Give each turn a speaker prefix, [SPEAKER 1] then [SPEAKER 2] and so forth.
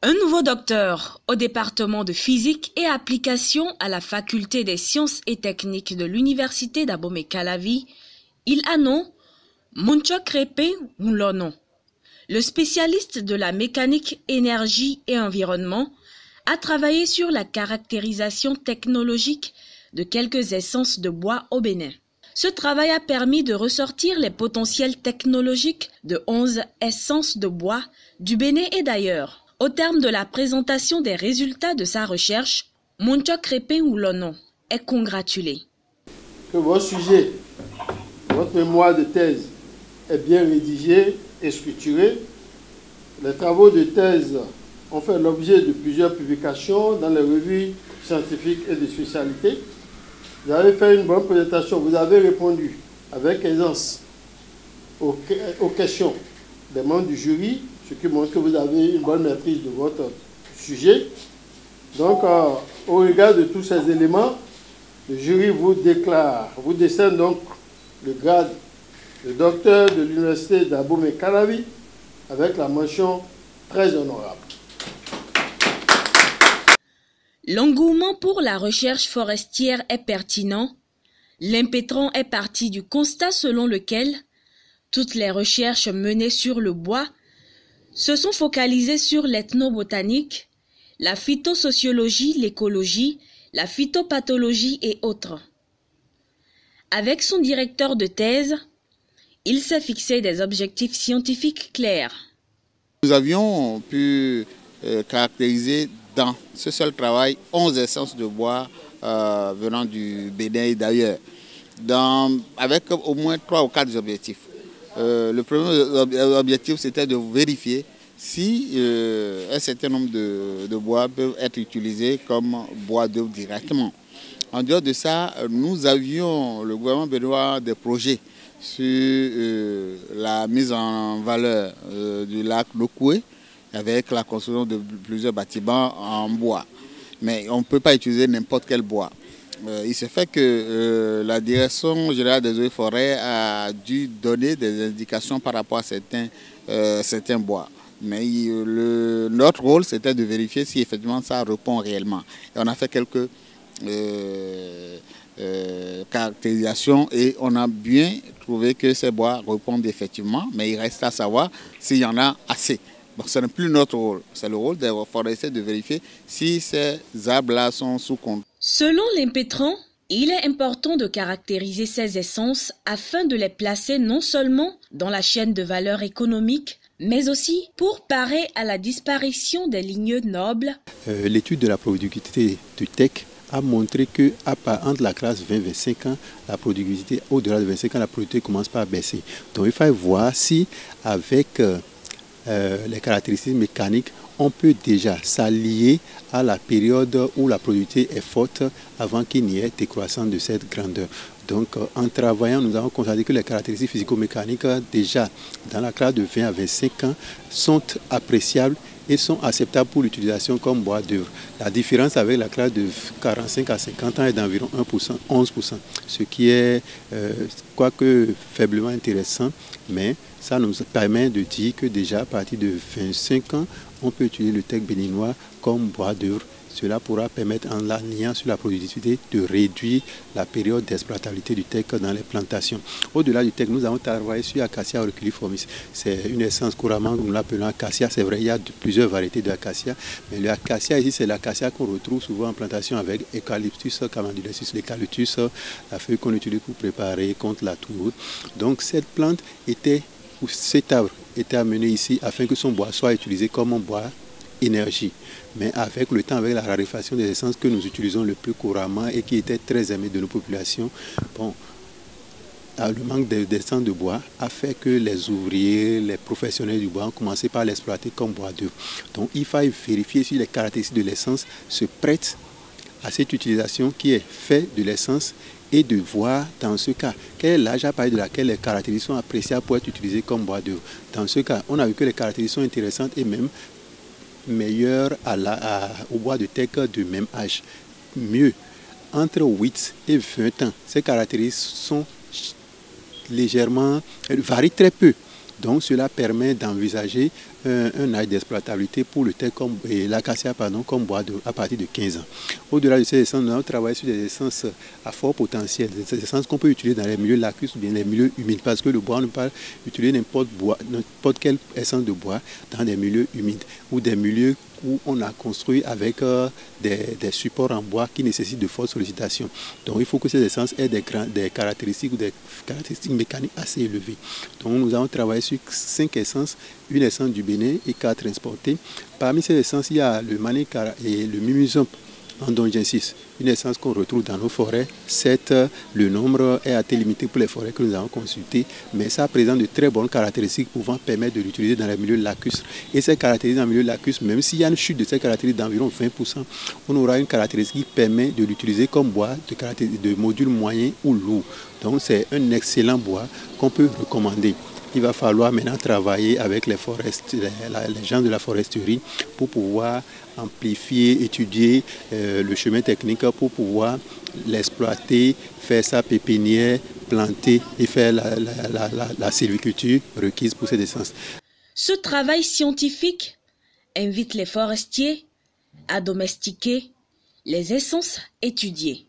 [SPEAKER 1] Un nouveau docteur au département de physique et application à la faculté des sciences et techniques de l'université d'Abomey-Calavi, il a nom Montchokrepe Moulonon. Le spécialiste de la mécanique, énergie et environnement a travaillé sur la caractérisation technologique de quelques essences de bois au Bénin. Ce travail a permis de ressortir les potentiels technologiques de 11 essences de bois du Bénin et d'ailleurs. Au terme de la présentation des résultats de sa recherche, Montchokrepe Moulonon est congratulé.
[SPEAKER 2] Que votre sujet, votre mémoire de thèse est bien rédigé et structuré. Les travaux de thèse ont fait l'objet de plusieurs publications dans les revues scientifiques et de spécialité. Vous avez fait une bonne présentation, vous avez répondu avec aisance aux questions des membres du jury, ce qui montre que vous avez une bonne maîtrise de votre sujet. Donc, au regard de tous ces éléments, le jury vous décerne donc le grade de docteur de l'université d'Abomey-Calavi avec la mention très honorable.
[SPEAKER 1] L'engouement pour la recherche forestière est pertinent. L'impétron est parti du constat selon lequel toutes les recherches menées sur le bois se sont focalisées sur l'ethnobotanique, la phytosociologie, l'écologie, la phytopathologie et autres. Avec son directeur de thèse, il s'est fixé des objectifs scientifiques clairs.
[SPEAKER 3] Nous avions pu caractériser dans ce seul travail 11 essences de bois venant du Bénin et d'ailleurs, avec au moins 3 ou 4 objectifs. Le premier objectif, c'était de vérifier si un certain nombre de bois peuvent être utilisés comme bois d'œuvre directement. En dehors de ça, nous avions, le gouvernement béninois, des projets sur la mise en valeur du lac Lokoué avec la construction de plusieurs bâtiments en bois. Mais on ne peut pas utiliser n'importe quel bois. Il se fait que la Direction générale des eaux et forêts a dû donner des indications par rapport à certains bois. Mais notre rôle, c'était de vérifier si effectivement ça répond réellement. Et on a fait quelques caractérisations et on a bien trouvé que ces bois répondent effectivement, mais il reste à savoir s'il y en a assez. Bon, ce n'est plus notre rôle, c'est le rôle des forestiers de vérifier si ces arbres-là sont sous contrôle.
[SPEAKER 1] Selon l'impétron, il est important de caractériser ces essences afin de les placer non seulement dans la chaîne de valeur économique, mais aussi pour parer à la disparition des ligneux nobles.
[SPEAKER 4] L'étude de la productivité du teck a montré que entre la classe 20-25 ans, la productivité, au-delà de 25 ans, la productivité commence par baisser. Donc il faut voir si avec les caractéristiques mécaniques, on peut déjà s'allier à la période où la productivité est forte avant qu'il n'y ait décroissance de cette grandeur. Donc en travaillant, nous avons constaté que les caractéristiques physico-mécaniques déjà dans la classe de 20 à 25 ans sont appréciables et sont acceptables pour l'utilisation comme bois d'œuvre. La différence avec la classe de 45 à 50 ans est d'environ 1%, 11%, ce qui est quoique faiblement intéressant, mais ça nous permet de dire que déjà à partir de 25 ans, on peut utiliser le teck béninois comme bois d'œuvre. Cela pourra permettre, en l'alignant sur la productivité, de réduire la période d'exploitabilité du teck dans les plantations. Au-delà du teck, nous avons travaillé sur Acacia auriculiformis. C'est une essence couramment, nous l'appelons acacia. C'est vrai, il y a plusieurs variétés d'acacia, mais l'acacia ici, c'est l'acacia qu'on retrouve souvent en plantation avec Eucalyptus camandulensis, l'eucalyptus, la feuille qu'on utilise pour préparer contre la toux. Donc cette plante ou cet arbre était amené ici afin que son bois soit utilisé comme un bois énergie. Mais avec le temps, avec la raréfaction des essences que nous utilisons le plus couramment et qui était très aimée de nos populations, le manque d'essences de bois a fait que les ouvriers, les professionnels du bois ont commencé par l'exploiter comme bois d'œuvre. Donc il faut vérifier si les caractéristiques de l'essence se prêtent à cette utilisation qui est faite de l'essence et de voir dans ce cas quel est l'âge à partir de laquelle les caractéristiques sont appréciables pour être utilisées comme bois d'œuvre. Dans ce cas, on a vu que les caractéristiques sont intéressantes et même meilleures au bois de teck de même âge. Mieux, entre 8 et 20 ans, ces caractéristiques sont varient très peu. Donc cela permet d'envisager un âge d'exploitabilité pour le teck et l'acacia comme bois à partir de 15 ans. Au-delà de ces essences, nous avons travaillé sur des essences à fort potentiel, des essences qu'on peut utiliser dans les milieux lacustres ou bien les milieux humides, parce que le bois, on ne peut pas utiliser n'importe quelle essence de bois dans des milieux humides ou des milieux où on a construit avec des supports en bois qui nécessitent de fortes sollicitations. Donc il faut que ces essences aient des caractéristiques ou des caractéristiques mécaniques assez élevées. Donc nous avons travaillé sur 5 essences, une essence du Bénin et 4 transportées. Parmi ces essences, il y a le manécara et le mimizompe andongensis, une essence qu'on retrouve dans nos forêts. Certes, le nombre est assez limité pour les forêts que nous avons consultées, mais ça présente de très bonnes caractéristiques pouvant permettre de l'utiliser dans les milieux lacustres. Et ces caractéristiques dans les milieux lacustres, même s'il y a une chute de ces caractéristiques d'environ 20%, on aura une caractéristique qui permet de l'utiliser comme bois de module moyen ou lourd. Donc c'est un excellent bois qu'on peut recommander. Il va falloir maintenant travailler avec les gens de la foresterie pour pouvoir amplifier, étudier le chemin technique pour pouvoir l'exploiter, faire sa pépinière, planter et faire la sylviculture requise pour ces essences.
[SPEAKER 1] Ce travail scientifique invite les forestiers à domestiquer les essences étudiées.